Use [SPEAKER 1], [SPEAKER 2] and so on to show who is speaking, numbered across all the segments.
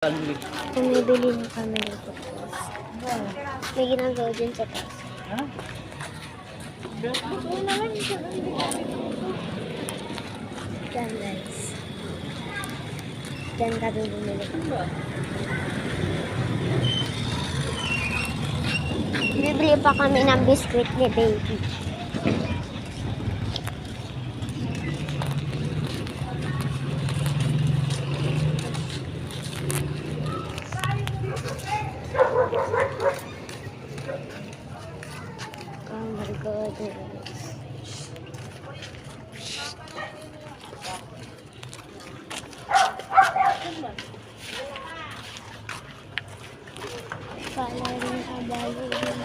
[SPEAKER 1] Bumibili na kami ng pupus. May ginagawa dyan sa taas. Yan guys. Diyan kami bumili. Bibili pa kami ng biscuit ni baby. Oh my goodness. Kala rin kabalo rin.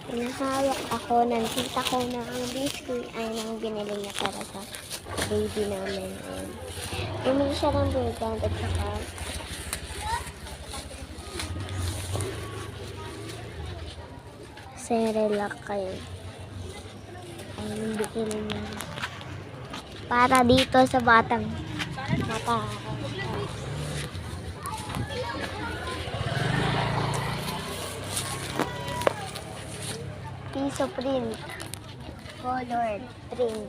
[SPEAKER 1] Pinahawak ako ng tita ko na ang biscuit ay nang binili niya para sa baby namin. Bumili siya ng burger at saka Cerelac kayo. Ay, binili niya. Para dito sa batang mata. Piso print. Colored print.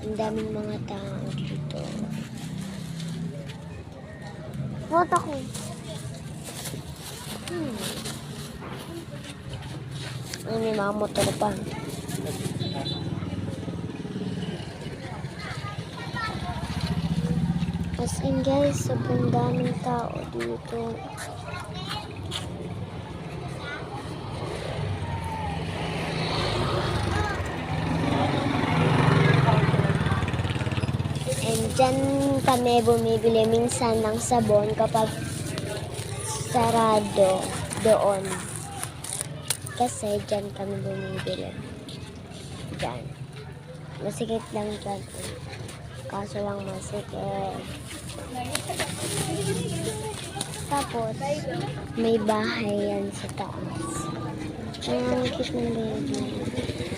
[SPEAKER 1] Ang daming mga tao dito. Foto ko. Ay, may mga motor pa. As in guys, sobrang daming tao dito. And dyan kami bumibili minsan ng sabon kapag sarado doon. Kasi dyan kami bumibili. Dyan. Masikip lang dyan. Kaso lang masikip. Tapos, may bahay yan sa taas. Ang cute ng baby.